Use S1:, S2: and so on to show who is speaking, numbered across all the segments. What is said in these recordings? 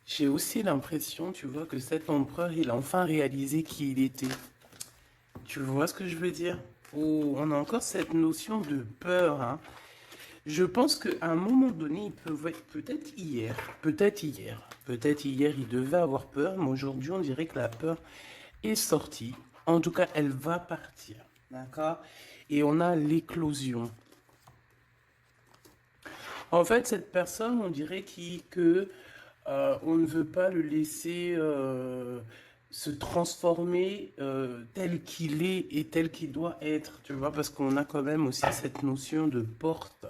S1: J'ai aussi l'impression, tu vois, que cet empereur, il a enfin réalisé qui il était. Tu vois ce que je veux dire? Oh, on a encore cette notion de peur, hein. Je pense qu'à un moment donné, il peut peut-être hier, peut-être hier, il devait avoir peur, mais aujourd'hui, on dirait que la peur est sortie. En tout cas, elle va partir, d'accord? Et on a l'éclosion. En fait, cette personne, on dirait on ne veut pas le laisser se transformer tel qu'il est et tel qu'il doit être, tu vois, parce qu'on a quand même aussi cette notion de porte,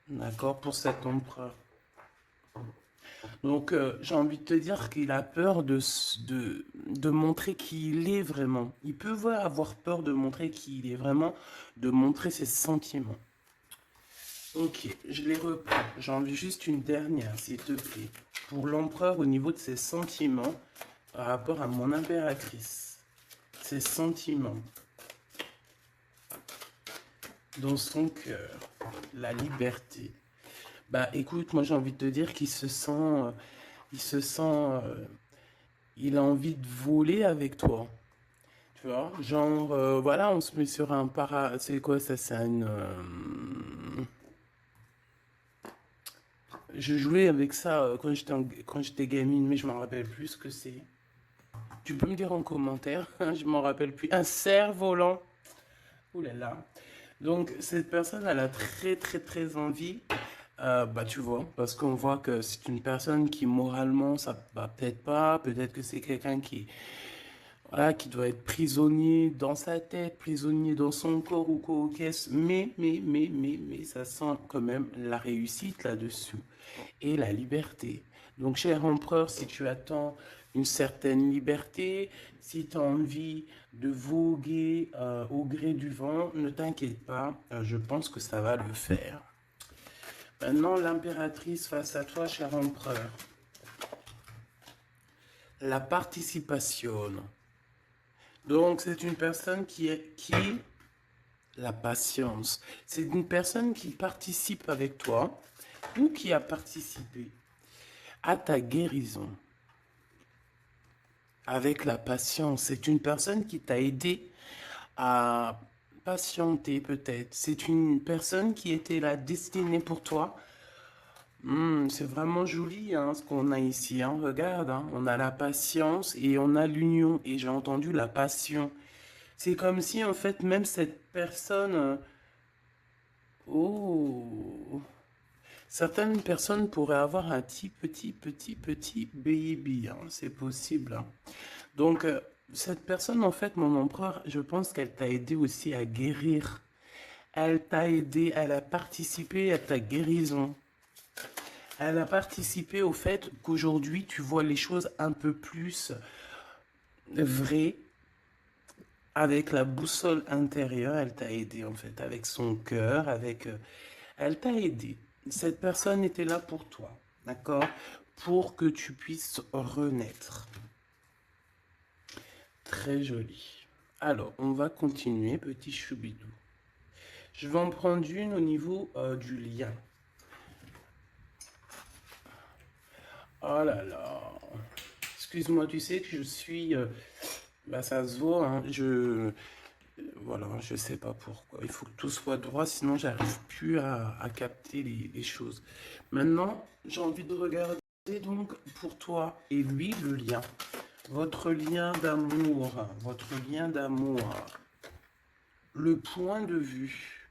S1: d'accord, pour cet empereur. Donc, j'ai envie de te dire qu'il a peur de montrer qui il est vraiment. Il peut avoir peur de montrer qui il est vraiment, de montrer ses sentiments. Ok, je les reprends. J'en veux juste une dernière, s'il te plaît. Pour l'empereur, au niveau de ses sentiments, par rapport à mon impératrice. Ses sentiments. Dans son cœur. La liberté. Bah écoute, moi j'ai envie de te dire qu'il se sent. Il se sent. Il a envie de voler avec toi. Tu vois, genre, voilà, on se met sur un para. C'est quoi ça? C'est une. Je jouais avec ça quand j'étais gamine, mais je m'en rappelle plus ce que c'est. Tu peux me dire en commentaire, je m'en rappelle plus. Un cerf-volant. Ouh là là. Donc, cette personne, elle a très, très, très envie. Bah, tu vois, parce qu'on voit que c'est une personne qui, moralement, ça va peut-être pas. Peut-être que c'est quelqu'un voilà, qui doit être prisonnier dans sa tête, prisonnier dans son corps ou quoi au caisse. Mais, ça sent quand même la réussite là-dessus et la liberté. Donc, cher empereur, si tu attends une certaine liberté, si tu as envie de voguer au gré du vent, ne t'inquiète pas, je pense que ça va le faire. Maintenant, l'impératrice face à toi, cher empereur. La participation. Donc, c'est une personne la patience. C'est une personne qui participe avec toi ou qui a participé à ta guérison. Avec la patience, c'est une personne qui t'a aidé à patienter peut-être. C'est une personne qui était là destinée pour toi. C'est vraiment joli hein, ce qu'on a ici. Hein. Regarde, hein, on a la patience et on a l'union. Et j'ai entendu la passion. C'est comme si en fait même cette personne... oh, certaines personnes pourraient avoir un petit baby. Hein. C'est possible. Hein. Donc, cette personne, en fait, mon empereur, je pense qu'elle t'a aidé aussi à guérir. Elle t'a aidé, elle a participé à ta guérison. Elle a participé au fait qu'aujourd'hui, tu vois les choses un peu plus vraies. Avec la boussole intérieure, elle t'a aidé, en fait, avec son cœur, elle t'a aidé. Cette personne était là pour toi, d'accord? Pour que tu puisses renaître. Très joli. Alors, on va continuer, petit choubidou. Je vais en prendre une au niveau du lien. Oh là là. Excuse-moi, tu sais que je suis... bah ça se voit, hein, voilà, je sais pas pourquoi. Il faut que tout soit droit, sinon j'arrive plus à capter les choses. Maintenant, j'ai envie de regarder donc pour toi et lui le lien. Votre lien d'amour, votre lien d'amour. Le point de vue.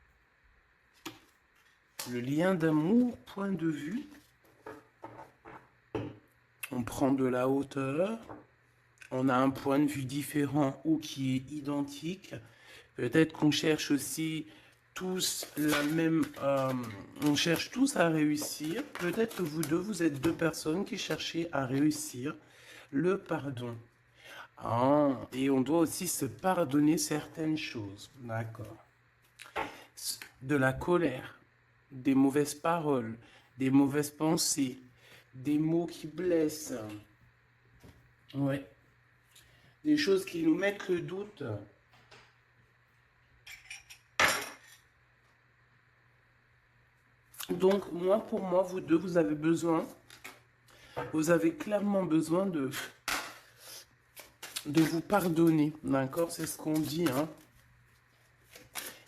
S1: Le lien d'amour, point de vue. On prend de la hauteur. On a un point de vue différent ou qui est identique. Peut-être qu'on cherche aussi tous la même... on cherche tous à réussir. Peut-être que vous deux, vous êtes deux personnes qui cherchez à réussir le pardon. Ah, et on doit aussi se pardonner certaines choses. D'accord. De la colère, des mauvaises paroles, des mauvaises pensées, des mots qui blessent. Ouais. Des choses qui nous mettent le doute. Donc, moi, pour moi, vous deux, vous avez besoin Vous avez clairement besoin de vous pardonner, d'accord? C'est ce qu'on dit, hein.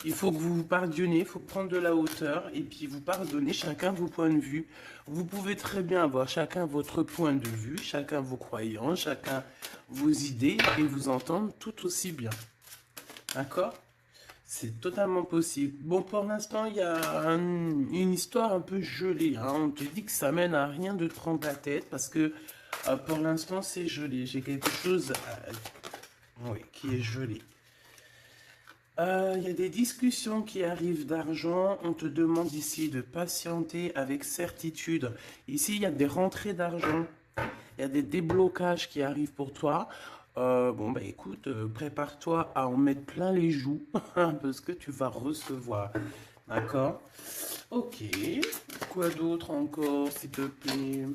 S1: Il faut que vous vous pardonniez, il faut prendre de la hauteur et puis vous pardonner chacun vos points de vue. Vous pouvez très bien avoir chacun votre point de vue, chacun vos croyances, chacun vos idées et vous entendre tout aussi bien. D'accord? C'est totalement possible. Bon, pour l'instant, il y a une histoire un peu gelée, hein. On te dit que ça mène à rien de te prendre la tête parce que pour l'instant, c'est gelé. J'ai quelque chose oui, qui est gelé. Il y a des discussions qui arrivent d'argent. On te demande ici de patienter avec certitude. Ici, il y a des rentrées d'argent. Il y a des déblocages qui arrivent pour toi. Bon, bah écoute, prépare-toi à en mettre plein les joues parce que tu vas recevoir. D'accord? Ok. Quoi d'autre encore, s'il te plaît?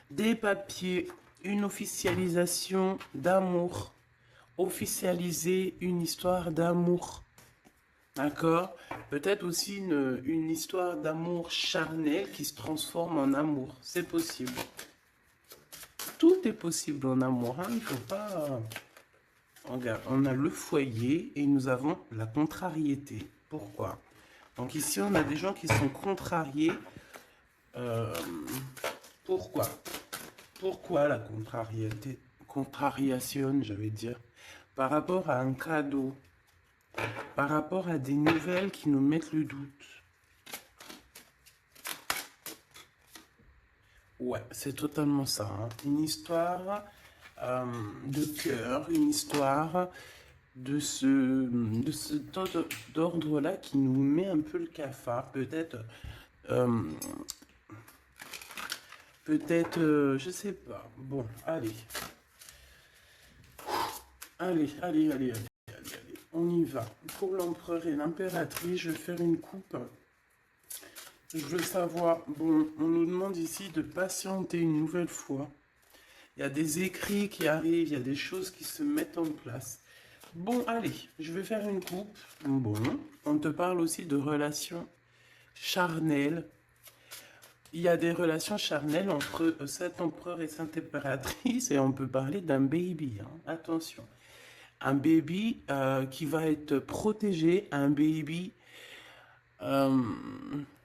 S1: Des papiers, une officialisation d'amour. Officialiser une histoire d'amour. D'accord? Peut-être aussi une histoire d'amour charnel qui se transforme en amour. C'est possible. Tout est possible en amour, hein. Il faut pas... Regarde, on a le foyer et nous avons la contrariété. Pourquoi? Donc ici, on a des gens qui sont contrariés. Pourquoi? Pourquoi la contrariété? Contrariation, je vais dire. Par rapport à un cadeau. Par rapport à des nouvelles qui nous mettent le doute. Ouais, c'est totalement ça, hein. Une histoire de cœur, une histoire de cet ordre-là qui nous met un peu le cafard. Peut-être, je sais pas. Bon, allez. Allez. On y va. Pour l'empereur et l'impératrice, je vais faire une coupe. Je veux savoir, bon, on nous demande ici de patienter une nouvelle fois. Il y a des écrits qui arrivent, il y a des choses qui se mettent en place. Bon, allez, je vais faire une coupe. Bon, on te parle aussi de relations charnelles. Il y a des relations charnelles entre cet empereur et cette impératrice et on peut parler d'un baby, hein. Attention. Un baby qui va être protégé, un baby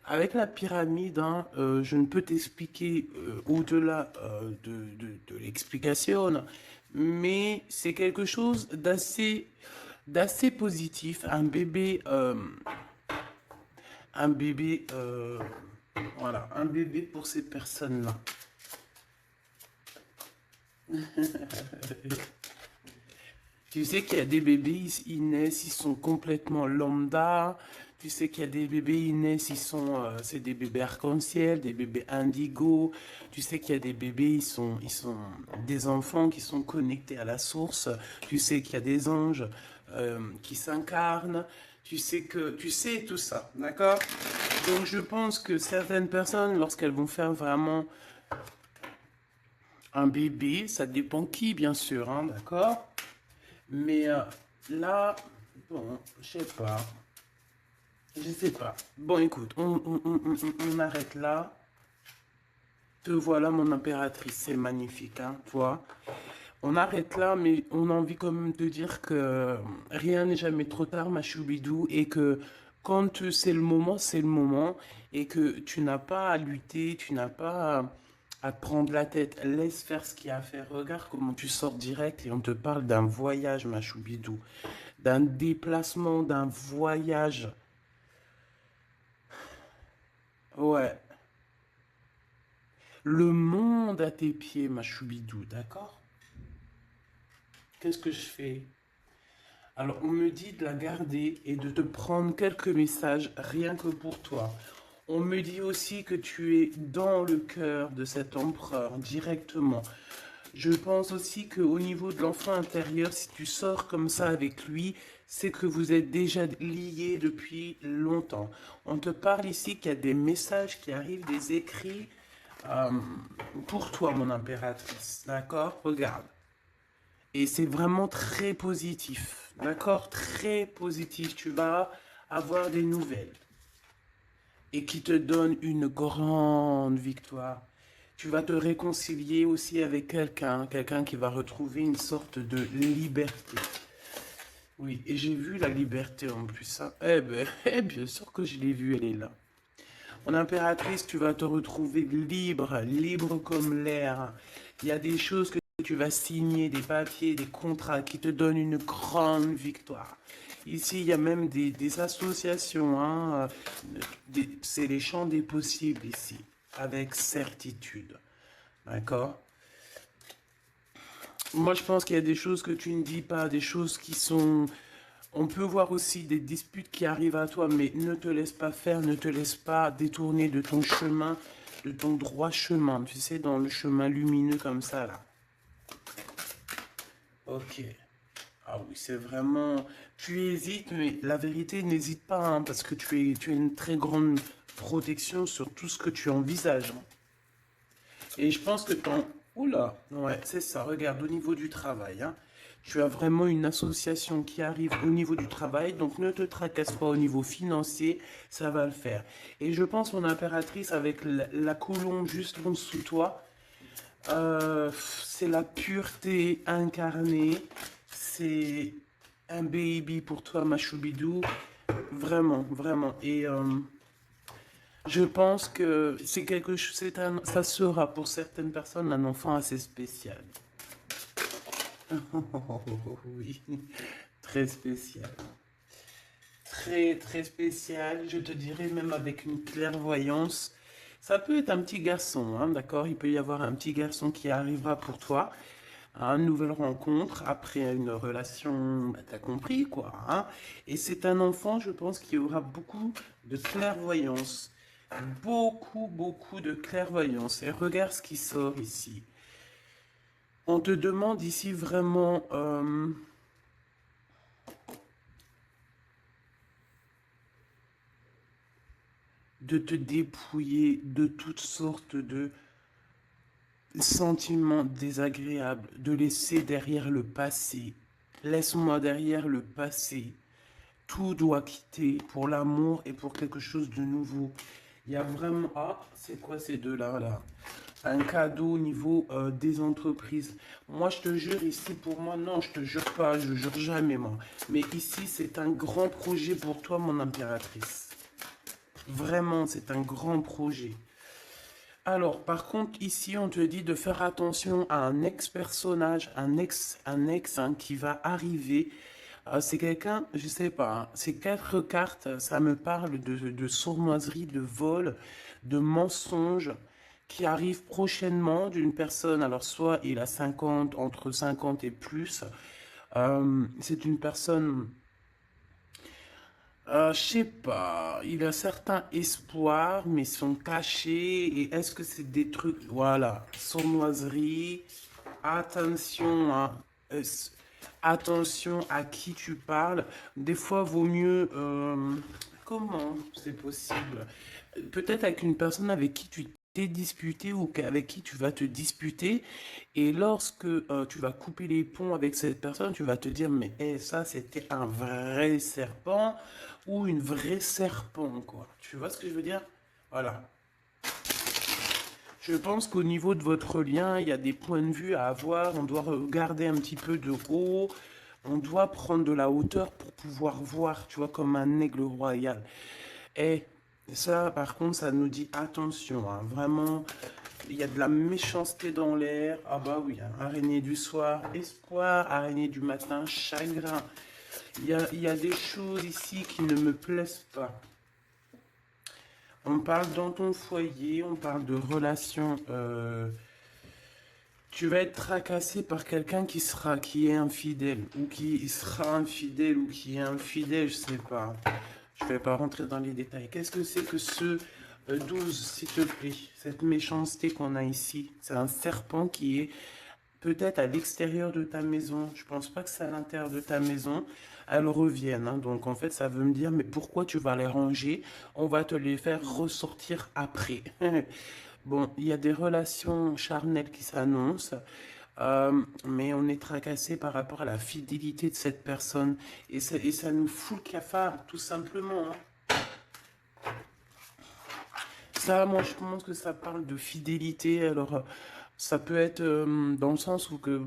S1: avec la pyramide, hein, je ne peux t'expliquer au-delà de l'explication, mais c'est quelque chose d'assez positif. Un bébé, voilà, un bébé pour ces personnes-là. Tu sais qu'il y a des bébés, ils naissent, ils sont complètement lambda. Tu sais qu'il y a des bébés, ils naissent, c'est des bébés arc-en-ciel, des bébés indigo. Tu sais qu'il y a des bébés, ils sont des enfants qui sont connectés à la source. Tu sais qu'il y a des anges qui s'incarnent. Tu sais tout ça, d'accord? Donc je pense que certaines personnes, lorsqu'elles vont faire vraiment un bébé, ça dépend qui, bien sûr, hein, d'accord? Mais là, bon, je sais pas. Je sais pas. Bon, écoute, on arrête là. Te voilà, mon impératrice. C'est magnifique, hein, toi. On arrête là, mais on a envie quand même de dire que rien n'est jamais trop tard, ma choubidou, et que quand c'est le moment, c'est le moment, et que tu n'as pas à lutter, tu n'as pas à te prendre la tête. Laisse faire ce qu'il y a à faire. Regarde comment tu sors direct et on te parle d'un voyage, ma choubidou, d'un déplacement, d'un voyage. Ouais. Le monde à tes pieds, ma choubidou, d'accord? Qu'est-ce que je fais? Alors, on me dit de la garder et de te prendre quelques messages rien que pour toi. On me dit aussi que tu es dans le cœur de cet empereur directement. Je pense aussi qu'au niveau de l'enfant intérieur, si tu sors comme ça avec lui, c'est que vous êtes déjà liés depuis longtemps. On te parle ici qu'il y a des messages qui arrivent, des écrits euh, pour toi, mon impératrice. D'accord? Regarde. Et c'est vraiment très positif. D'accord? Très positif. Tu vas avoir des nouvelles. et qui te donne une grande victoire. Tu vas te réconcilier aussi avec quelqu'un qui va retrouver une sorte de liberté. Oui, et j'ai vu la liberté en plus, hein. Eh ben, bien sûr que je l'ai vue, elle est là. En impératrice, tu vas te retrouver libre, libre comme l'air. Il y a des choses que tu vas signer, des papiers, des contrats qui te donnent une grande victoire. Ici, il y a même des associations, hein, c'est les champs des possibles ici, avec certitude. D'accord? Moi, je pense qu'il y a des choses que tu ne dis pas, des choses qui sont... On peut voir aussi des disputes qui arrivent à toi, mais ne te laisse pas faire, ne te laisse pas détourner de ton chemin, de ton droit chemin, tu sais, dans le chemin lumineux comme ça, là. Ok. Ah oui, c'est vraiment... Tu hésites, mais la vérité, n'hésite pas, hein, parce que tu as une très grande protection sur tout ce que tu envisages, hein. Et je pense que ton... Oula, ouais, c'est ça. Regarde, au niveau du travail, hein, tu as vraiment une association qui arrive au niveau du travail, donc ne te tracasse pas au niveau financier, ça va le faire. Et je pense, mon impératrice, avec la colombe juste en dessous de toi, c'est la pureté incarnée, c'est un baby pour toi, ma choubidou, vraiment, vraiment. Et je pense que c'est quelque chose, ça sera pour certaines personnes un enfant assez spécial. Oui, très spécial. Très, très spécial. Je te dirais même avec une clairvoyance. Ça peut être un petit garçon, hein, d'accord? Il peut y avoir un petit garçon qui arrivera pour toi à une nouvelle rencontre après une relation, bah, t'as compris quoi, hein? Et c'est un enfant, je pense, qui aura beaucoup de clairvoyance. Beaucoup, beaucoup de clairvoyance. Et regarde ce qui sort ici. On te demande ici vraiment de te dépouiller de toutes sortes de sentiments désagréables, de laisser derrière le passé. Laisse-moi derrière le passé. Tout doit quitter pour l'amour et pour quelque chose de nouveau. Il y a vraiment... Ah, c'est quoi ces deux-là, là? Un cadeau au niveau des entreprises. Moi, je te jure, ici, pour moi, non, je te jure pas, je jure jamais, moi. Mais ici, c'est un grand projet pour toi, mon impératrice. Vraiment, c'est un grand projet. Alors, par contre, ici, on te dit de faire attention à un ex-personnage, un ex hein, qui va arriver. C'est quelqu'un, je sais pas, hein, ces quatre cartes, ça me parle de sournoiserie, de vol, de mensonge qui arrive prochainement d'une personne. Alors, soit il a 50, entre 50 et plus. C'est une personne je sais pas, il a certains espoirs, mais sont cachés. Et est-ce que c'est des trucs, voilà, sournoiserie, attention, hein, attention à qui tu parles. Des fois, vaut mieux, comment c'est possible? Peut-être avec une personne avec qui tu t'es disputé ou avec qui tu vas te disputer. Et lorsque tu vas couper les ponts avec cette personne, tu vas te dire, mais ça, c'était un vrai serpent ou une vraie serpent, quoi. Tu vois ce que je veux dire? Voilà. Je pense qu'au niveau de votre lien, il y a des points de vue à avoir. On doit regarder un petit peu de haut. On doit prendre de la hauteur pour pouvoir voir, tu vois, comme un aigle royal. Et ça, par contre, ça nous dit attention, hein, vraiment, il y a de la méchanceté dans l'air. Ah bah oui, hein, araignée du soir, espoir, araignée du matin, chagrin. Il y a des choses ici qui ne me plaisent pas. On parle dans ton foyer, on parle de relations. Tu vas être tracassé par quelqu'un qui est infidèle, ou qui sera infidèle, ou qui est infidèle, je sais pas. Je vais pas rentrer dans les détails. Qu'est-ce que c'est que ce 12, s'il te plaît? Cette méchanceté qu'on a ici. C'est un serpent qui est peut-être à l'extérieur de ta maison. Je pense pas que c'est à l'intérieur de ta maison. Elles reviennent, hein. Donc en fait, ça veut me dire, mais pourquoi tu vas les ranger? On va te les faire ressortir après. Bon, il y a des relations charnelles qui s'annoncent, mais on est tracassé par rapport à la fidélité de cette personne. Et ça nous fout le cafard, tout simplement, hein. ça, moi, je pense que ça parle de fidélité. Alors, ça peut être dans le sens où que,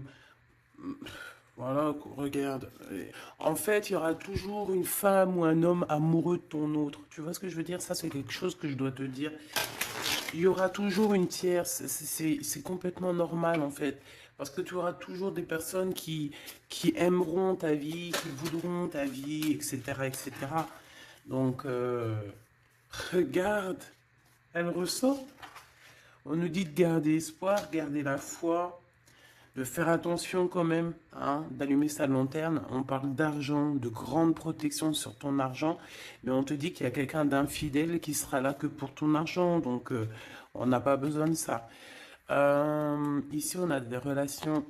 S1: voilà, regarde. En fait, il y aura toujours une femme ou un homme amoureux de ton autre. Tu vois ce que je veux dire? Ça, c'est quelque chose que je dois te dire. Il y aura toujours une tierce. C'est complètement normal, en fait. Parce que tu auras toujours des personnes qui aimeront ta vie, qui voudront ta vie, etc., etc. Donc, regarde, elle ressort. On nous dit de garder espoir, garder la foi, de faire attention quand même, hein, d'allumer sa lanterne. On parle d'argent, de grande protection sur ton argent, mais on te dit qu'il y a quelqu'un d'infidèle qui sera là que pour ton argent, donc on n'a pas besoin de ça. Ici, on a des relations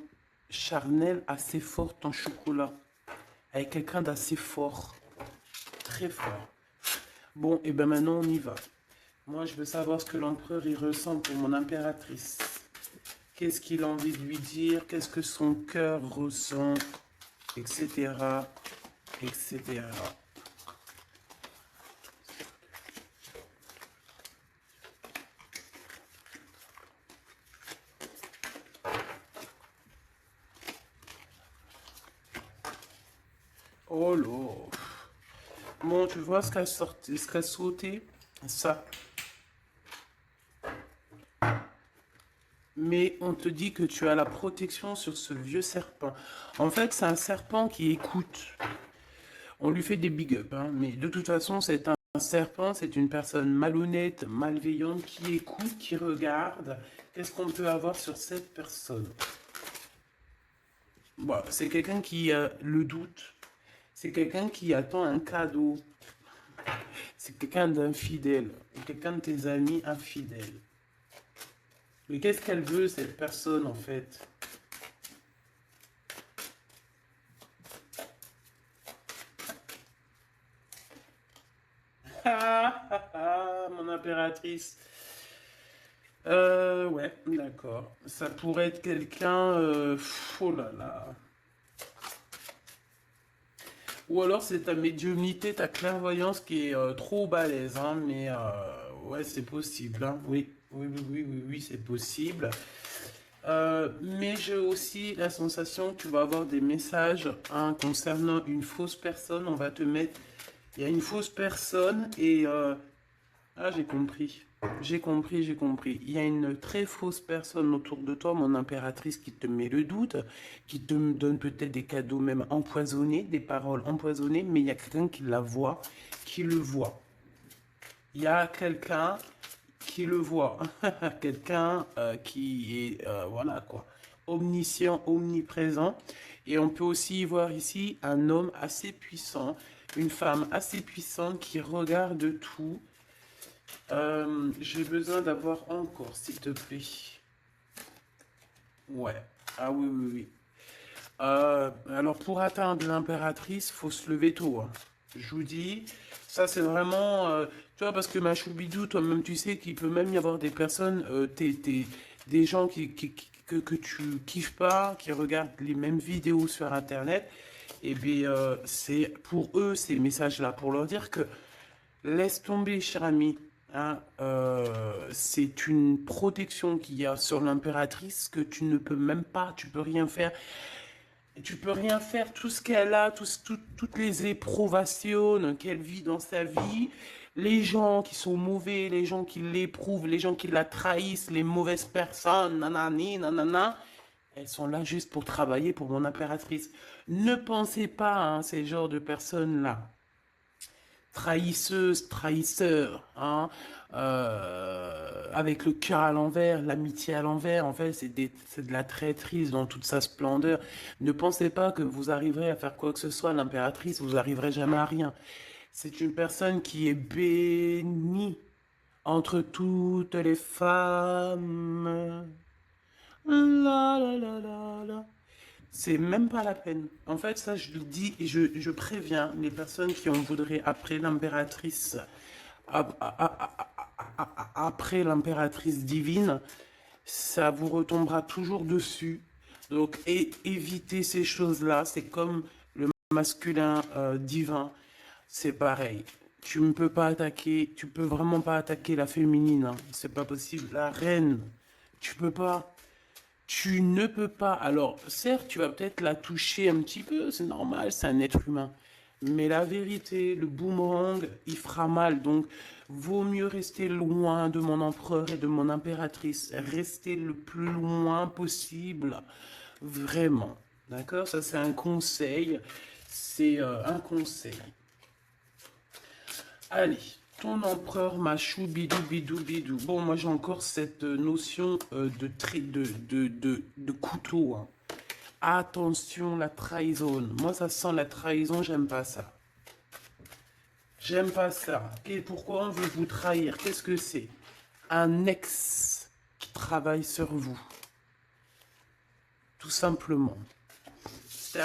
S1: charnelles assez fortes en chocolat, avec quelqu'un d'assez fort, très fort. Bon, et ben maintenant on y va. Moi, je veux savoir ce que l'empereur y ressent pour mon impératrice. Qu'est-ce qu'il a envie de lui dire? Qu'est-ce que son cœur ressent? Etc. Etc. Oh là. Bon, tu vois ce qu'a sorti, ce qu'a sauté? Ça. Mais on te dit que tu as la protection sur ce vieux serpent. En fait, c'est un serpent qui écoute. On lui fait des big up, hein, mais de toute façon, c'est un serpent, c'est une personne malhonnête, malveillante, qui écoute, qui regarde. Qu'est-ce qu'on peut avoir sur cette personne? Bon, c'est quelqu'un qui a le doute. C'est quelqu'un qui attend un cadeau. C'est quelqu'un d'infidèle. Quelqu'un de tes amis infidèles. Mais qu'est-ce qu'elle veut, cette personne, en fait? Ah, ah, ah, mon impératrice. Ouais, d'accord. Ça pourrait être quelqu'un... oh là là. Ou alors c'est ta médiumnité, ta clairvoyance qui est trop balèze, hein, mais ouais, c'est possible, hein. Oui, oui, oui, oui, oui, oui, c'est possible. Mais j'ai aussi la sensation que tu vas avoir des messages, hein, concernant une fausse personne. On va te mettre... Il y a une fausse personne et... ah, j'ai compris. J'ai compris, j'ai compris. Il y a une très fausse personne autour de toi, mon impératrice, qui te met le doute, qui te donne peut-être des cadeaux même empoisonnés, des paroles empoisonnées, mais il y a quelqu'un qui la voit, qui le voit. Il y a quelqu'un qui le voit. Quelqu'un qui est, voilà quoi, omniscient, omniprésent. Et on peut aussi voir ici un homme assez puissant, une femme assez puissante qui regarde tout. J'ai besoin d'avoir encore, s'il te plaît. Ouais. Ah oui, oui, oui. Alors, pour atteindre l'impératrice, faut se lever tôt, hein. Je vous dis, ça c'est vraiment... tu vois, parce que ma choubidou, toi-même, tu sais qu'il peut même y avoir des personnes, des gens que tu kiffes pas, qui regardent les mêmes vidéos sur Internet. Et bien, c'est pour eux, ces messages-là, pour leur dire que laisse tomber, cher ami. Hein, c'est une protection qu'il y a sur l'impératrice que tu ne peux même pas, tu peux rien faire. Et tu peux rien faire, tout ce qu'elle a, toutes les éprouvations qu'elle vit dans sa vie, les gens qui sont mauvais, les gens qui l'éprouvent, les gens qui la trahissent, les mauvaises personnes, nanani, nanana, elles sont là juste pour travailler pour mon impératrice. Ne pensez pas à ces genres de personnes-là, trahisseuses, trahisseurs, hein, avec le cœur à l'envers, l'amitié à l'envers, en fait, c'est de la traîtrise dans toute sa splendeur. Ne pensez pas que vous arriverez à faire quoi que ce soit, l'impératrice, vous arriverez jamais à rien. C'est une personne qui est bénie entre toutes les femmes. La la la la la. C'est même pas la peine. En fait, ça, je le dis et je préviens les personnes qui en voudraient après l'impératrice, après l'impératrice divine, ça vous retombera toujours dessus. Donc, évitez ces choses-là. C'est comme le masculin divin. C'est pareil. Tu ne peux pas attaquer, tu peux vraiment pas attaquer la féminine, hein. C'est pas possible. La reine, tu peux pas. Tu ne peux pas. Alors, certes, tu vas peut-être la toucher un petit peu, c'est normal, c'est un être humain. Mais la vérité, le boomerang, il fera mal. Donc, vaut mieux rester loin de mon empereur et de mon impératrice. Rester le plus loin possible. Vraiment. D'accord? Ça, c'est un conseil. C'est un conseil. Allez, ton empereur machou bidou bidou bidou. Bon, moi j'ai encore cette notion de couteau, hein. Attention, la trahison. Moi, ça sent la trahison, j'aime pas ça. J'aime pas ça. Et pourquoi on veut vous trahir? Qu'est-ce que c'est? Un ex qui travaille sur vous. Tout simplement. C'est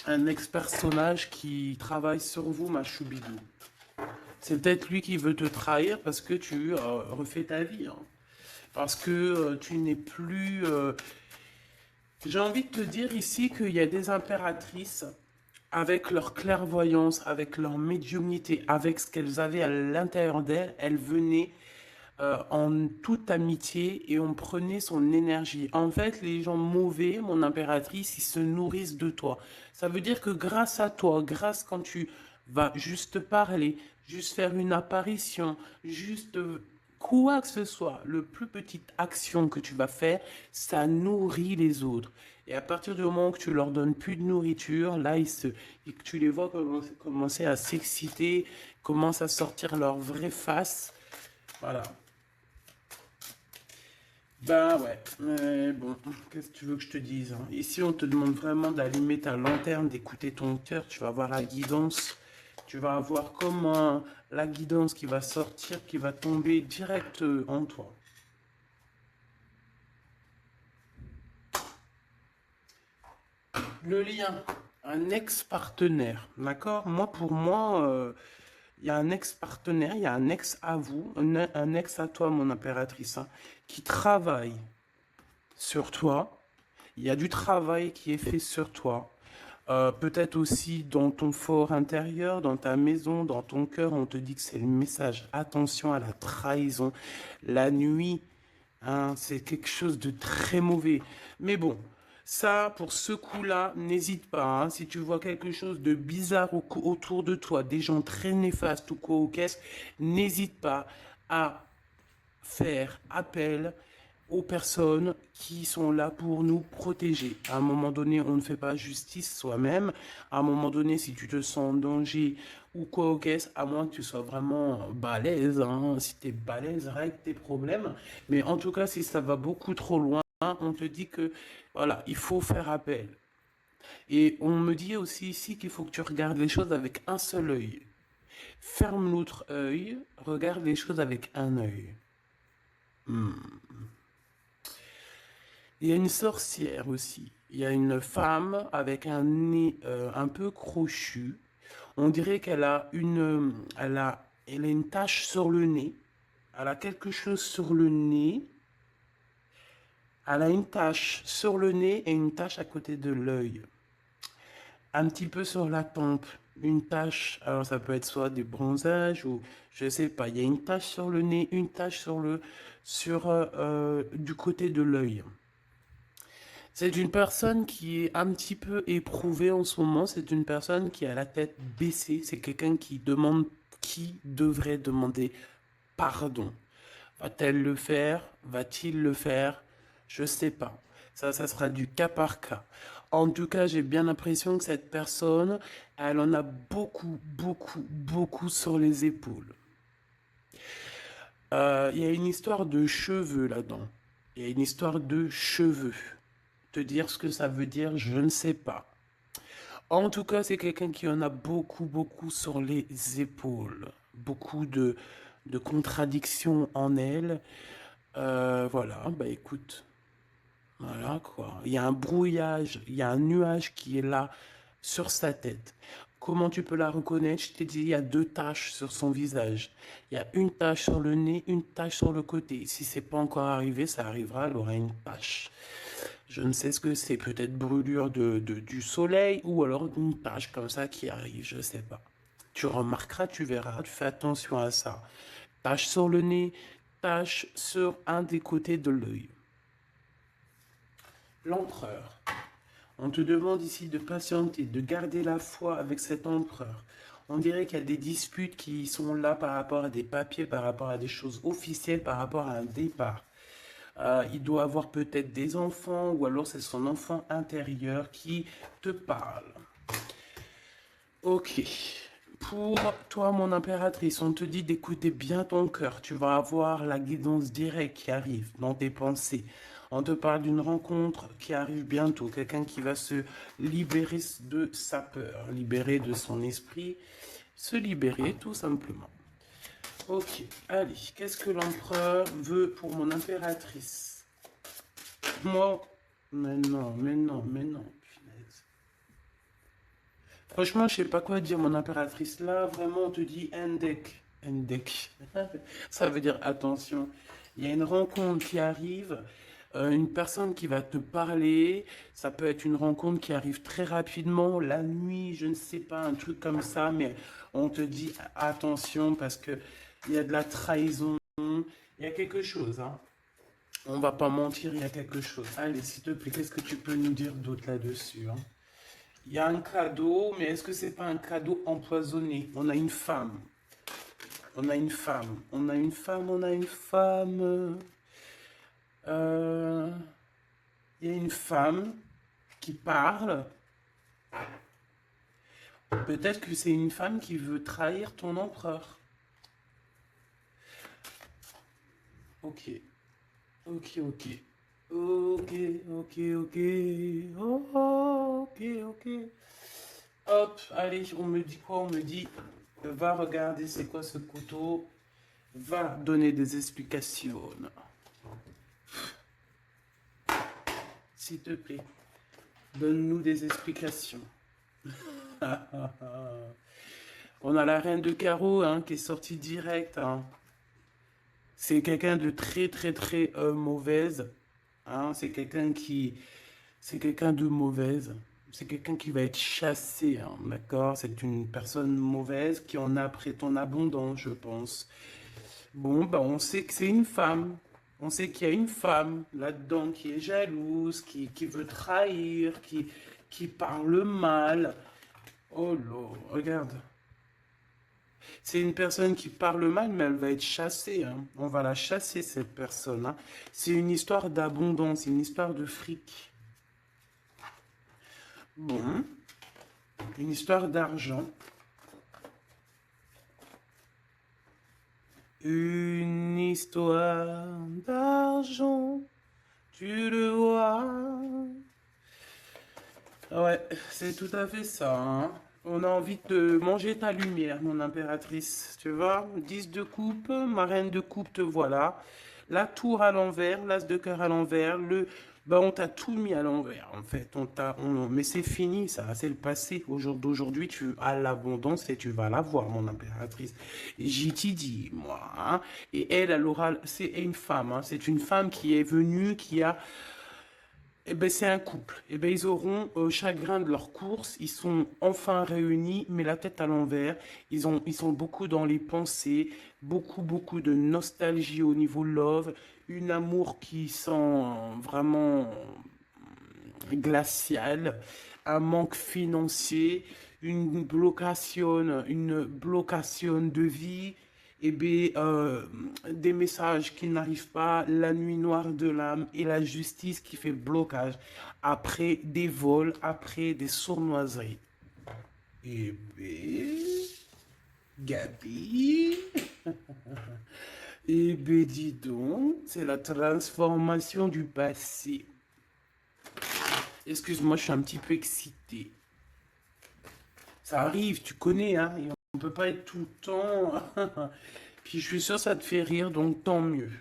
S1: un ex-personnage qui travaille sur vous, ma choubidou. C'est peut-être lui qui veut te trahir parce que tu refais ta vie, hein. Parce que tu n'es plus... J'ai envie de te dire ici qu'il y a des impératrices avec leur clairvoyance, avec leur médiumnité, avec ce qu'elles avaient à l'intérieur d'elles, elles venaient en toute amitié et on prenait son énergie. En fait, les gens mauvais, mon impératrice, ils se nourrissent de toi. Ça veut dire que grâce à toi, grâce quand tu vas juste parler, juste faire une apparition, juste quoi que ce soit, le plus petite action que tu vas faire, ça nourrit les autres. Et à partir du moment où tu leur donnes plus de nourriture, là, tu les vois commencer à s'exciter, commencent à sortir leur vraie face. Voilà. Ben ouais, mais bon, qu'est-ce que tu veux que je te dise, hein? Ici, on te demande vraiment d'allumer ta lanterne, d'écouter ton cœur. Tu vas avoir la guidance. Tu vas avoir comment la guidance qui va sortir, qui va tomber direct en toi. Le lien, un ex-partenaire, d'accord? Moi, pour moi, il y a un ex-partenaire, il y a un ex à vous, un ex à toi, mon impératrice, hein, qui travaille sur toi. Il y a du travail qui est fait sur toi. Peut-être aussi dans ton fort intérieur, dans ta maison, dans ton cœur, on te dit que c'est le message. Attention à la trahison. La nuit, hein, c'est quelque chose de très mauvais. Mais bon, ça, pour ce coup-là, n'hésite pas, hein. Si tu vois quelque chose de bizarre autour de toi, des gens très néfastes ou quoi ou qu'est-ce, n'hésite pas à faire appel aux personnes qui sont là pour nous protéger. À un moment donné, on ne fait pas justice soi-même. À un moment donné, si tu te sens en danger ou quoi au caisse, à moins que tu sois vraiment balèze, hein. Si tu es balèze, règle tes problèmes. Mais en tout cas, si ça va beaucoup trop loin, on te dit que voilà, il faut faire appel. Et on me dit aussi ici qu'il faut que tu regardes les choses avec un seul œil. Ferme l'autre œil, regarde les choses avec un œil. Il y a une sorcière aussi. Il y a une femme avec un nez un peu crochu. On dirait elle a une tache sur le nez. Elle a quelque chose sur le nez. Elle a une tache sur le nez et une tache à côté de l'œil. Un petit peu sur la tempe. Une tache, alors ça peut être soit du bronzage ou je sais pas. Il y a une tache sur le nez, une tache du côté de l'œil. C'est une personne qui est un petit peu éprouvée en ce moment. C'est une personne qui a la tête baissée. C'est quelqu'un qui devrait demander pardon. Va-t-elle le faire? Va-t-il le faire? Je sais pas. Ça sera du cas par cas. En tout cas, j'ai bien l'impression que cette personne, elle en a beaucoup, beaucoup, beaucoup sur les épaules. Il y a une histoire de cheveux là-dedans. Il y a une histoire de cheveux. Te dire ce que ça veut dire, je ne sais pas. En tout cas, c'est quelqu'un qui en a beaucoup, beaucoup sur les épaules. Beaucoup de contradictions en elle. Voilà, bah écoute, voilà quoi. Il y a un brouillage, il y a un nuage qui est là sur sa tête. Comment tu peux la reconnaître? Je t'ai dit, il y a deux taches sur son visage. Il y a une tache sur le nez, une tache sur le côté. Si c'est pas encore arrivé, ça arrivera, elle aura une tache. Je ne sais ce que c'est, peut-être brûlure du soleil ou alors une tache comme ça qui arrive, je sais pas. Tu remarqueras, tu verras, tu fais attention à ça. Tache sur le nez, tache sur un des côtés de l'œil. L'empereur. On te demande ici de patienter, de garder la foi avec cet empereur. On dirait qu'il y a des disputes qui sont là par rapport à des papiers, par rapport à des choses officielles, par rapport à un départ. Il doit avoir peut-être des enfants ou alors c'est son enfant intérieur qui te parle. Ok. Pour toi, mon impératrice, on te dit d'écouter bien ton cœur. Tu vas avoir la guidance directe qui arrive dans tes pensées. On te parle d'une rencontre qui arrive bientôt. Quelqu'un qui va se libérer de sa peur, libérer de son esprit, se libérer tout simplement. Ok, allez, qu'est-ce que l'empereur veut pour mon impératrice? Moi, mais non, mais non, mais non, punaise. Franchement, je sais pas quoi dire, mon impératrice. Là, vraiment, on te dit Endek. Endek. Ça veut dire attention. Il y a une rencontre qui arrive, une personne qui va te parler. Ça peut être une rencontre qui arrive très rapidement, la nuit, je ne sais pas, un truc comme ça. Mais on te dit attention parce que il y a de la trahison. Il y a quelque chose, hein. On va pas mentir, il y a quelque chose. Allez, s'il te plaît, qu'est-ce que tu peux nous dire d'autre là-dessus, hein? Il y a un cadeau, mais est-ce que c'est pas un cadeau empoisonné? On a une femme. On a une femme. On a une femme, on a une femme. Euh, Il y a une femme qui parle. Peut-être que c'est une femme qui veut trahir ton empereur. Ok. Ok, ok. Ok, ok, ok. Oh, ok, ok. Hop, allez, on me dit quoi? On me dit, va regarder c'est quoi ce couteau. Va donner des explications. S'il te plaît, donne-nous des explications. On a la reine de carreau hein, qui est sortie direct. Hein. C'est quelqu'un de très très très mauvaise. Hein. C'est quelqu'un de mauvaise. C'est quelqu'un qui va être chassé, hein, d'accord? C'est une personne mauvaise qui en a après ton abondance, je pense. Bon, bah, on sait que c'est une femme. On sait qu'il y a une femme là-dedans qui est jalouse, qui veut trahir, qui parle mal. Oh là, regarde. C'est une personne qui parle mal, mais elle va être chassée. Hein. On va la chasser, cette personne. Hein. C'est une histoire d'abondance, une histoire de fric. Bon, une histoire d'argent. Une histoire d'argent, tu le vois. Ouais, c'est tout à fait ça. Hein. On a envie de manger ta lumière, mon impératrice. Tu vois, 10 de coupe, ma reine de coupe, te voilà. La tour à l'envers, l'as de cœur à l'envers, bah, on t'a tout mis à l'envers, en fait. Mais c'est fini, ça, c'est le passé. D'aujourd'hui, tu as l'abondance et tu vas l'avoir, mon impératrice. J'y t'y dis, moi. Hein. Et elle aura, c'est une femme. Hein. C'est une femme qui est venue, qui a eh ben, c'est un couple. Eh ben, ils auront chacun de leur course. Ils sont enfin réunis, mais la tête à l'envers. Ils sont beaucoup dans les pensées, beaucoup de nostalgie au niveau love, une amour qui sent vraiment glacial, un manque financier, une blocation de vie, et bien, des messages qui n'arrivent pas, la nuit noire de l'âme et la justice qui fait blocage après des vols, après des sournoiseries. Et bien, Gabi, et bien dis donc, c'est la transformation du passé. Excuse-moi, je suis un petit peu excité. Ça arrive, tu connais, hein, et on peut pas être tout le temps. Puis je suis sûr que ça te fait rire, donc tant mieux.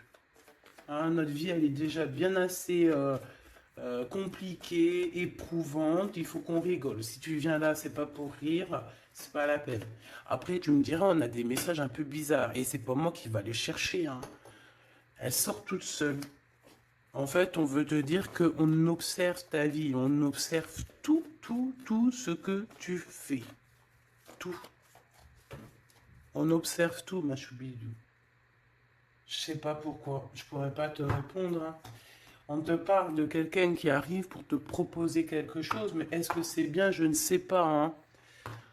S1: Hein, notre vie, elle est déjà bien assez compliquée, éprouvante. Il faut qu'on rigole. Si tu viens là, c'est pas pour rire, c'est pas la peine. Après, tu me diras, on a des messages un peu bizarres, et c'est pas moi qui va les chercher. Hein. Elle sort toute seule. En fait, on veut te dire qu'on observe ta vie, on observe tout ce que tu fais. Tout. On observe tout, ma choubidou. Je sais pas pourquoi, je pourrais pas te répondre, hein. On te parle de quelqu'un qui arrive pour te proposer quelque chose, mais est-ce que c'est bien? Je ne sais pas, hein.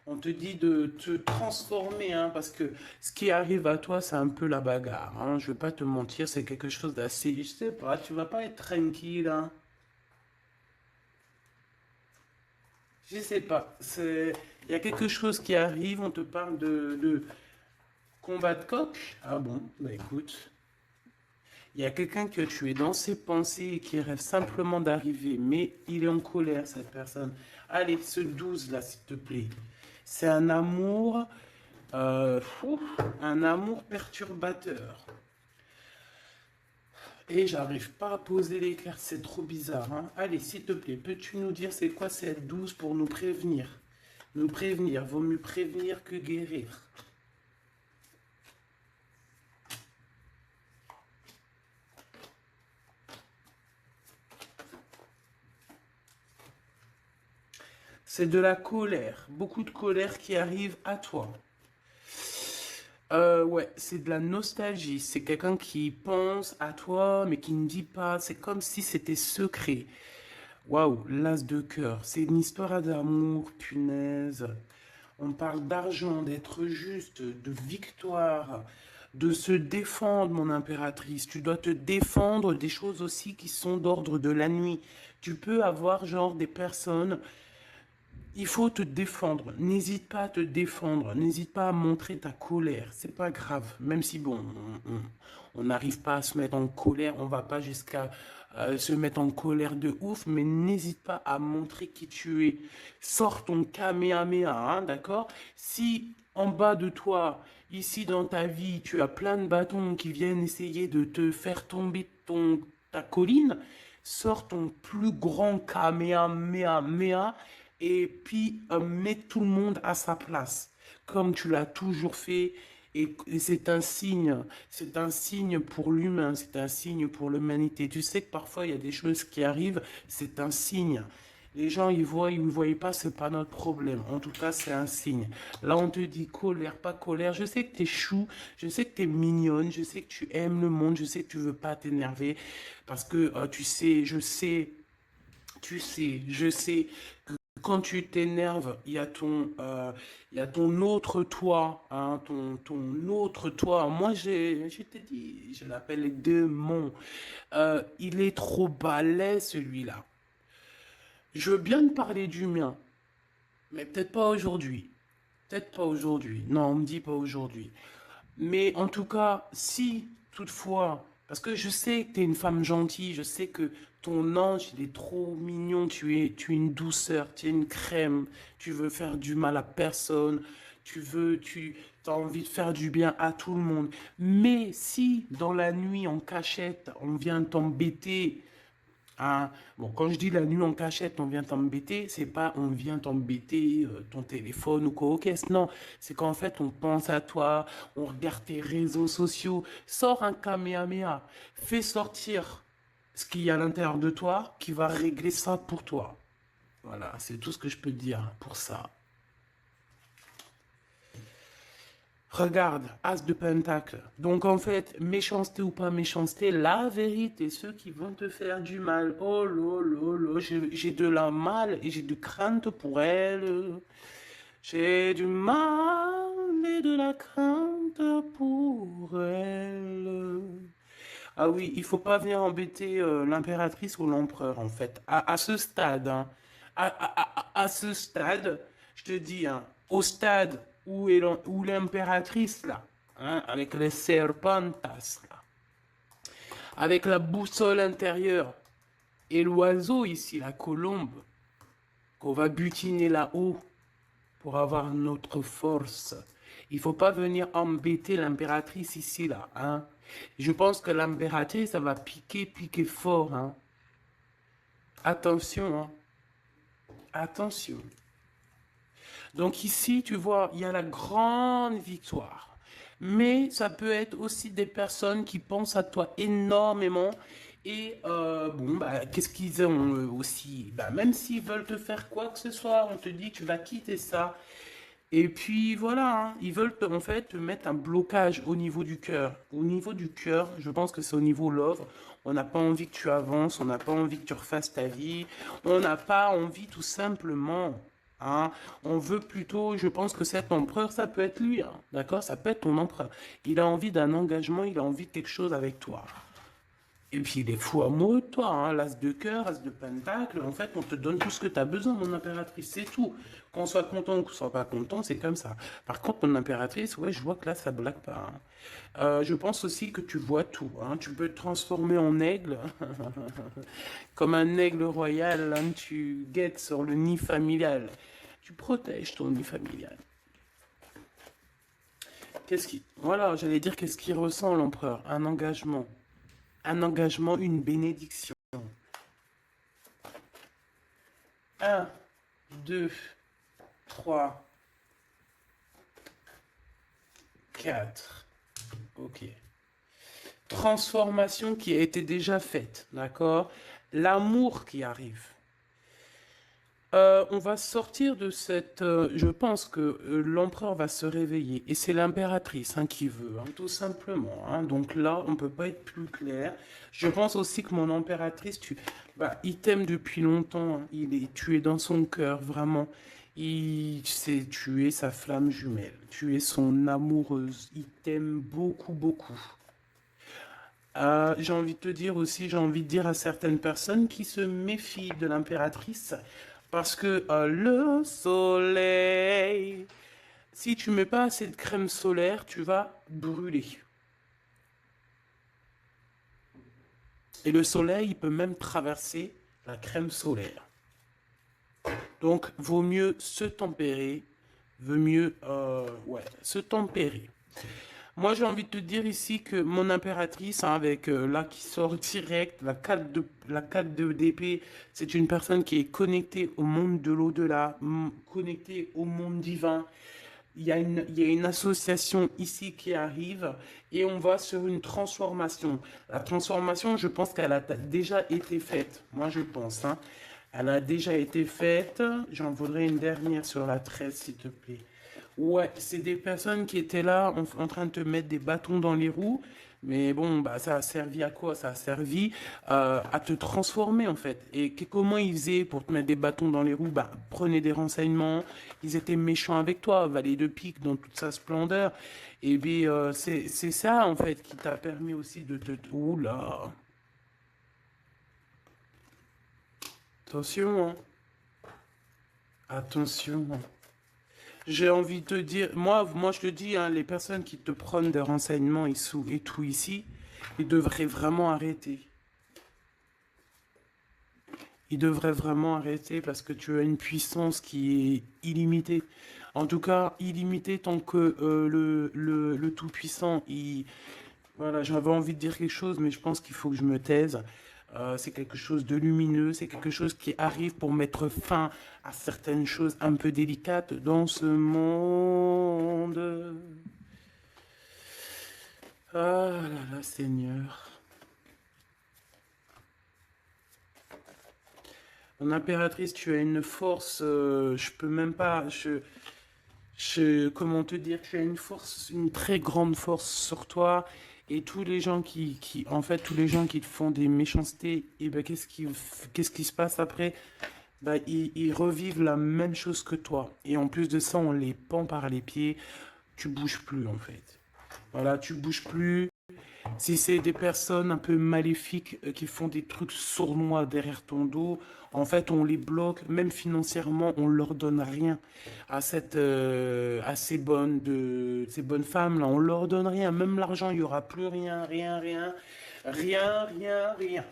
S1: On te dit de te transformer, hein, parce que ce qui arrive à toi, c'est un peu la bagarre, hein. Je vais pas te mentir, c'est quelque chose d'assez, je sais pas, tu vas pas être tranquille, hein. Je sais pas, il y a quelque chose qui arrive, on te parle de combat de coq. Ah bon, bah écoute. Il y a quelqu'un que tu es dans ses pensées et qui rêve simplement d'arriver, mais il est en colère, cette personne. Allez, ce 12 là, s'il te plaît. C'est un amour, un amour perturbateur. Et j'arrive pas à poser les cartes, c'est trop bizarre, hein. Allez, s'il te plaît, peux-tu nous dire c'est quoi cette 12 pour nous prévenir? Nous prévenir, vaut mieux prévenir que guérir. C'est de la colère, beaucoup de colère qui arrive à toi. Ouais, c'est de la nostalgie. C'est quelqu'un qui pense à toi, mais qui ne dit pas. C'est comme si c'était secret. Waouh, l'as de cœur. C'est une histoire d'amour, punaise. On parle d'argent, d'être juste, de victoire, de se défendre, mon impératrice. Tu dois te défendre des choses aussi qui sont d'ordre de la nuit. Tu peux avoir genre des personnes, il faut te défendre. N'hésite pas à te défendre. N'hésite pas à montrer ta colère. C'est pas grave. Même si, bon, on n'arrive pas à se mettre en colère, on va pas jusqu'à se mettre en colère de ouf, mais n'hésite pas à montrer qui tu es. Sors ton Kamehameha, hein, d'accord? Si en bas de toi, ici dans ta vie, tu as plein de bâtons qui viennent essayer de te faire tomber ta colline, sors ton plus grand Kamehameha et puis mets tout le monde à sa place, comme tu l'as toujours fait. Et c'est un signe pour l'humain, c'est un signe pour l'humanité. Tu sais que parfois il y a des choses qui arrivent, c'est un signe. Les gens, ils ne voient pas, c'est pas notre problème. En tout cas, c'est un signe. Là, on te dit colère, pas colère. Je sais que tu es chou, je sais que tu es mignonne, je sais que tu aimes le monde, je sais que tu veux pas t'énerver. Parce que tu sais, je sais quand tu t'énerves, il y a ton autre toi, hein, ton autre toi. Moi, je te dis, je l'appelle démon. Il est trop balèze, celui-là. Je veux bien te parler du mien, mais peut-être pas aujourd'hui. Peut-être pas aujourd'hui. Non, on me dit pas aujourd'hui. Mais en tout cas, si toutefois, parce que je sais que tu es une femme gentille, je sais que ton ange, il est trop mignon, tu es une douceur, tu es une crème, tu veux faire du mal à personne, tu as envie de faire du bien à tout le monde. Mais si dans la nuit, en cachette, on vient t'embêter, hein. Bon, quand je dis la nuit en cachette, on vient t'embêter, c'est pas on vient t'embêter ton téléphone ou quoi au caisse, non. C'est qu'en fait, on pense à toi, on regarde tes réseaux sociaux, sors un Kamehameha, fais sortir ce qu'il y a à l'intérieur de toi qui va régler ça pour toi. Voilà, c'est tout ce que je peux te dire pour ça. Regarde, As de Pentacle. Donc en fait, méchanceté ou pas méchanceté, la vérité, ceux qui vont te faire du mal, oh là, j'ai de la mal et j'ai de crainte pour elle. J'ai du mal et de la crainte pour elle. Ah oui, il faut pas venir embêter l'impératrice ou l'empereur en fait. À ce stade, hein, à ce stade, je te dis, hein, au stade où l'impératrice là, hein, avec les serpentas là, avec la boussole intérieure et l'oiseau ici, la colombe, qu'on va butiner là-haut pour avoir notre force. Il faut pas venir embêter l'impératrice ici là, hein. Je pense que l'impératrice, ça va piquer fort, hein. Attention, hein. Attention. Donc ici, tu vois, il y a la grande victoire. Mais ça peut être aussi des personnes qui pensent à toi énormément. Et bon, bah, qu'est-ce qu'ils ont aussi? Bah, même s'ils veulent te faire quoi que ce soit, on te dit tu vas quitter ça. Et puis voilà, hein, ils veulent en fait te mettre un blocage au niveau du cœur. Au niveau du cœur, je pense que c'est au niveau love. On n'a pas envie que tu avances, on n'a pas envie que tu refasses ta vie, on n'a pas envie tout simplement. Hein. On veut plutôt, je pense que cet empereur, ça peut être lui, hein, d'accord? Ça peut être ton empereur. Il a envie d'un engagement, il a envie de quelque chose avec toi. Et puis il est fou amoureux de toi, hein, l'as de cœur, as de pentacle. En fait, on te donne tout ce que tu as besoin, mon impératrice, c'est tout. Qu'on soit content ou qu'on soit pas content, c'est comme ça. Par contre, mon impératrice, ouais, je vois que là, ça blague pas. Hein. Je pense aussi que tu vois tout. Hein. Tu peux te transformer en aigle, comme un aigle royal. Hein. Tu guettes sur le nid familial. Tu protèges ton nid familial. Qu'est-ce qui... Voilà, j'allais dire qu'est-ce qu'il ressent l'empereur? Un engagement. Un engagement, une bénédiction. Un, 2, 3, 4. Ok. Transformation qui a été déjà faite, d'accord? L'amour qui arrive. On va sortir de cette... je pense que l'empereur va se réveiller. Et c'est l'impératrice hein, qui veut, hein, tout simplement. Hein. Donc là, on ne peut pas être plus clair. Je pense aussi que mon impératrice, il t'aime depuis longtemps. Hein. Tu es dans son cœur, vraiment. Tu es sa flamme jumelle. Tu es son amoureuse. Il t'aime beaucoup, beaucoup. J'ai envie de te dire aussi, j'ai envie de dire à certaines personnes qui se méfient de l'impératrice parce que le soleil, si tu mets pas assez de crème solaire, tu vas brûler. Et le soleil, il peut même traverser la crème solaire. Donc, vaut mieux se tempérer, vaut mieux se tempérer. Moi, j'ai envie de te dire ici que mon impératrice, hein, avec là qui sort direct, la 4 d'épée, c'est une personne qui est connectée au monde de l'au-delà, connectée au monde divin. Il y a une association ici qui arrive et on va sur une transformation. La transformation, je pense qu'elle a déjà été faite. Moi, je pense. Hein. Elle a déjà été faite. J'en voudrais une dernière sur la 13, s'il te plaît. Ouais, c'est des personnes qui étaient là en train de te mettre des bâtons dans les roues. Mais bon, bah, ça a servi à quoi? Ça a servi à te transformer en fait. Et comment ils faisaient pour te mettre des bâtons dans les roues? Bah, prenez des renseignements. Ils étaient méchants avec toi, valet de pique dans toute sa splendeur. Et puis c'est ça en fait qui t'a permis aussi de te... Oula! Attention, hein. Attention. Hein. J'ai envie de te dire, moi je te dis, hein, les personnes qui te prennent des renseignements et tout ici, ils devraient vraiment arrêter. Ils devraient vraiment arrêter parce que tu as une puissance qui est illimitée. En tout cas, illimitée tant que le Tout-Puissant, voilà, j'avais envie de dire quelque chose, mais je pense qu'il faut que je me taise. C'est quelque chose de lumineux, c'est quelque chose qui arrive pour mettre fin à certaines choses un peu délicates dans ce monde. Ah là là, Seigneur. Mon impératrice, tu as une force, je peux même pas, comment te dire, tu as une force, une très grande force sur toi. Et tous les gens en fait, tous les gens qui te font des méchancetés, et ben, qu'est-ce qui se passe après? Bah, ils revivent la même chose que toi. Et en plus de ça, on les pend par les pieds. Tu bouges plus, en fait. Voilà, tu bouges plus. Si c'est des personnes un peu maléfiques qui font des trucs sournois derrière ton dos, en fait, on les bloque, même financièrement, on leur donne rien à ces bonnes femmes là, on leur donne rien, même l'argent, il y aura plus rien, rien, rien, rien, rien, rien.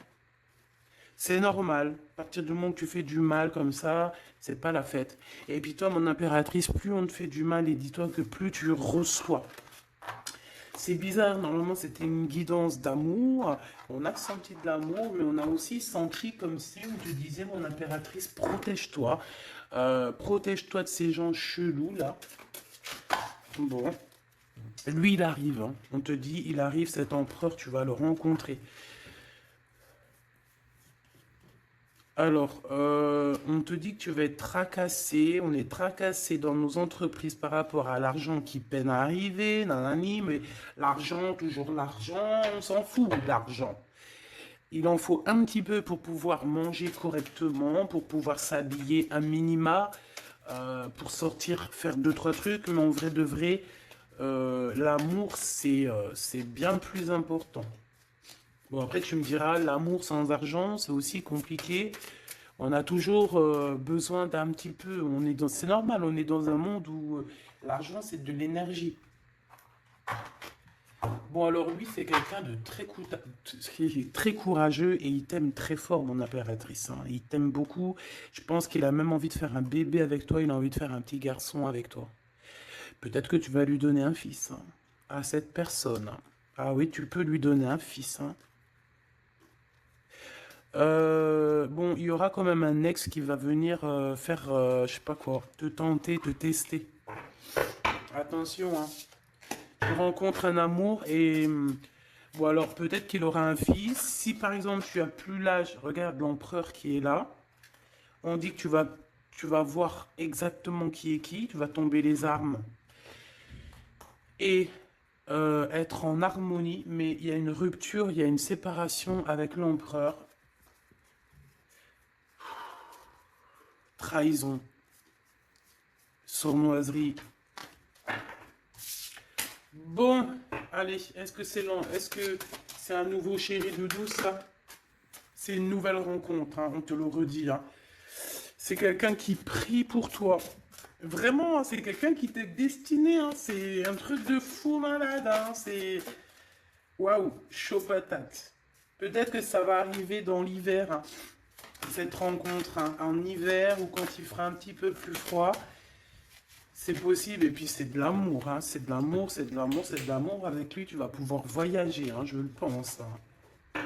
S1: C'est normal. À partir du moment que tu fais du mal comme ça, c'est pas la fête. Et puis toi, mon impératrice, plus on te fait du mal, et dis-toi que plus tu reçois. C'est bizarre, normalement c'était une guidance d'amour. On a senti de l'amour, mais on a aussi senti comme si on te disait, mon impératrice, protège-toi. Protège-toi de ces gens chelous là. Bon, lui il arrive. Hein. On te dit, il arrive, cet empereur, tu vas le rencontrer. Alors, on te dit que tu vas être tracassé. On est tracassé dans nos entreprises par rapport à l'argent qui peine à arriver, nanani, mais l'argent, toujours l'argent, on s'en fout de l'argent. Il en faut un petit peu pour pouvoir manger correctement, pour pouvoir s'habiller un minima, pour sortir, faire deux, trois trucs, mais en vrai de vrai, l'amour, c'est bien plus important. Bon, après, tu me diras, l'amour sans argent, c'est aussi compliqué. On a toujours besoin d'un petit peu. C'est normal, on est dans un monde où l'argent, c'est de l'énergie. Bon, alors lui, c'est quelqu'un de qui est très courageux et il t'aime très fort, mon impératrice, hein. Il t'aime beaucoup. Je pense qu'il a même envie de faire un bébé avec toi. Il a envie de faire un petit garçon avec toi. Peut-être que tu vas lui donner un fils, hein, à cette personne. Ah oui, tu peux lui donner un fils, hein. Bon, il y aura quand même un ex qui va venir faire, je sais pas quoi, te tenter, te tester. Attention, hein. Tu rencontres un amour et bon alors peut-être qu'il aura un fils. Si par exemple tu as plus l'âge, regarde l'empereur qui est là. On dit que tu vas voir exactement qui est qui. Tu vas tomber les armes et être en harmonie. Mais il y a une rupture, il y a une séparation avec l'empereur. Trahison, sournoiserie. Bon, allez, est-ce que c'est lent? Est-ce que c'est un nouveau chéri doudou, ça? C'est une nouvelle rencontre, hein, on te le redit, hein. C'est quelqu'un qui prie pour toi. Vraiment, hein, c'est quelqu'un qui t'est destiné, hein. C'est un truc de fou malade, hein. C'est... Waouh, chaud patate. Peut-être que ça va arriver dans l'hiver, hein, cette rencontre, hein, en hiver ou quand il fera un petit peu plus froid. C'est possible, et puis c'est de l'amour, hein. C'est de l'amour, c'est de l'amour, c'est de l'amour. Avec lui, tu vas pouvoir voyager, hein, je le pense, hein.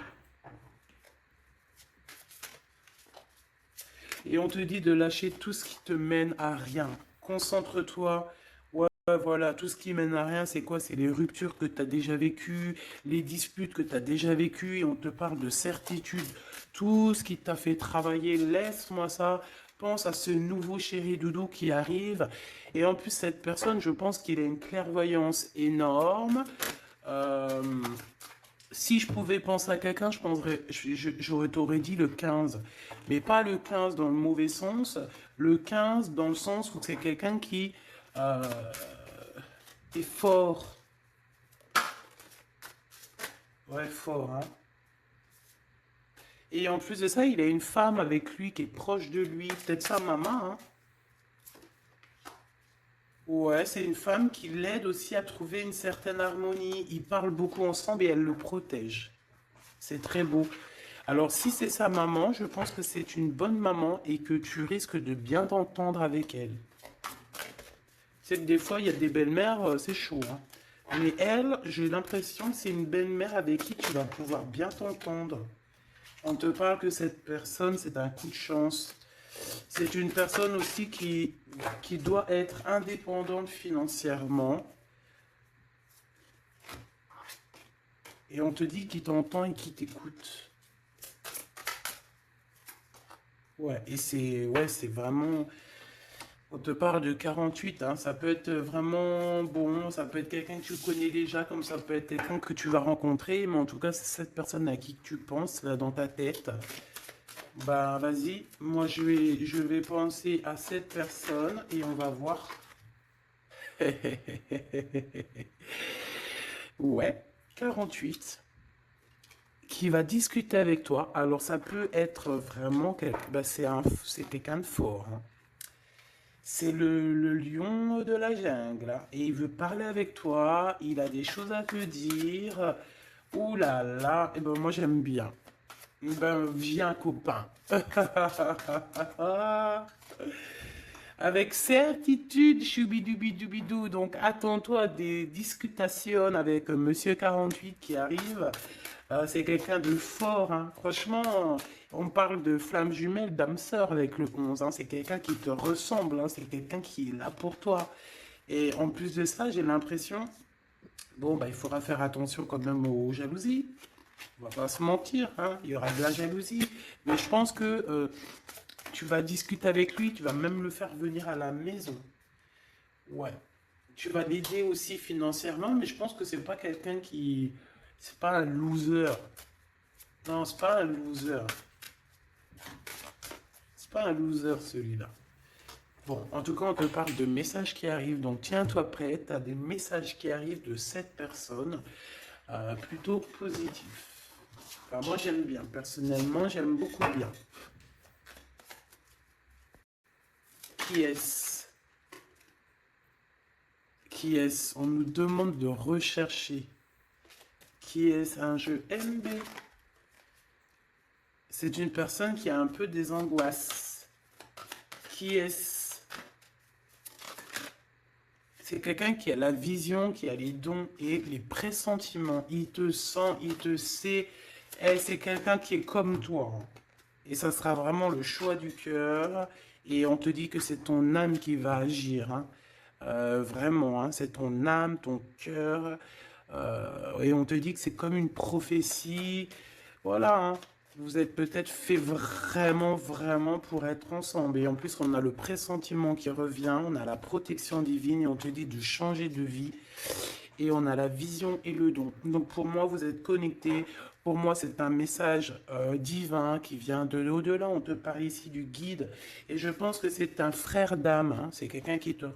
S1: Et on te dit de lâcher tout ce qui te mène à rien. Concentre-toi. Ouais, voilà, tout ce qui mène à rien, c'est quoi? C'est les ruptures que tu as déjà vécues, les disputes que tu as déjà vécues, et on te parle de certitude. Tout ce qui t'a fait travailler, laisse-moi ça. Pense à ce nouveau chéri doudou qui arrive. Et en plus, cette personne, je pense qu'il a une clairvoyance énorme. Euh, Si je pouvais penser à quelqu'un, j'aurais t'aurais dit le 15. Mais pas le 15 dans le mauvais sens, le 15 dans le sens où c'est quelqu'un qui euh, est fort. Ouais, fort, hein. Et en plus de ça, il a une femme avec lui qui est proche de lui, peut-être sa maman, hein. Ouais, c'est une femme qui l'aide aussi à trouver une certaine harmonie. Ils parlent beaucoup ensemble et elle le protège. C'est très beau. Alors, si c'est sa maman, je pense que c'est une bonne maman et que tu risques de bien t'entendre avec elle. C'est que des fois, il y a des belles-mères, c'est chaud, hein. Mais elle, j'ai l'impression que c'est une belle-mère avec qui tu vas pouvoir bien t'entendre. On te parle que cette personne, c'est un coup de chance. C'est une personne aussi qui doit être indépendante financièrement. Et on te dit qu'il t'entend et qu'il t'écoute. Ouais, et c'est vraiment... On te parle de 48, hein. Ça peut être vraiment bon, ça peut être quelqu'un que tu connais déjà, comme ça peut être quelqu'un que tu vas rencontrer, mais en tout cas, c'est cette personne à qui tu penses, là, dans ta tête. Bah, vas-y, moi, je vais penser à cette personne et on va voir. Ouais, 48, qui va discuter avec toi. Alors, ça peut être vraiment, bah, c'est quelqu'un de fort, hein. C'est le lion de la jungle, hein. Et il veut parler avec toi, il a des choses à te dire. Ouh là là, et ben moi j'aime bien. Ben viens copain. Avec certitude, choubidoubidoubidou. Donc attends-toi à des discutations avec Monsieur 48 qui arrive. C'est quelqu'un de fort, hein. Franchement, on parle de flamme jumelle, d'âme sœur avec le 11, hein. C'est quelqu'un qui te ressemble, hein. C'est quelqu'un qui est là pour toi. Et en plus de ça, j'ai l'impression, bon, bah, il faudra faire attention quand même aux jalousies. On va pas se mentir, hein, il y aura de la jalousie. Mais je pense que tu vas discuter avec lui, tu vas même le faire venir à la maison. Ouais. Tu vas l'aider aussi financièrement, mais je pense que c'est pas quelqu'un qui... C'est pas un loser. Non, c'est pas un loser. C'est pas un loser celui-là. Bon, en tout cas, on te parle de messages qui arrivent. Donc, tiens-toi prêt. Tu as des messages qui arrivent de cette personne plutôt positifs. Enfin, moi, j'aime bien. Personnellement, j'aime beaucoup bien. Qui est-ce? Qui est-ce? On nous demande de rechercher. Qui est-ce? Un jeu MB. C'est une personne qui a un peu des angoisses. Qui est-ce? C'est quelqu'un qui a la vision, qui a les dons et les pressentiments. Il te sent, il te sait. Et c'est quelqu'un qui est comme toi, hein. Et ça sera vraiment le choix du cœur. Et on te dit que c'est ton âme qui va agir, hein. Vraiment, hein, c'est ton âme, ton cœur. Et on te dit que c'est comme une prophétie. Voilà, hein. Vous êtes peut-être fait vraiment, vraiment pour être ensemble. Et en plus, on a le pressentiment qui revient, on a la protection divine et on te dit de changer de vie. Et on a la vision et le don. Donc pour moi, vous êtes connectés. Pour moi, c'est un message divin qui vient de l'au-delà. On te parle ici du guide. Et je pense que c'est un frère d'âme, hein. C'est quelqu'un qui te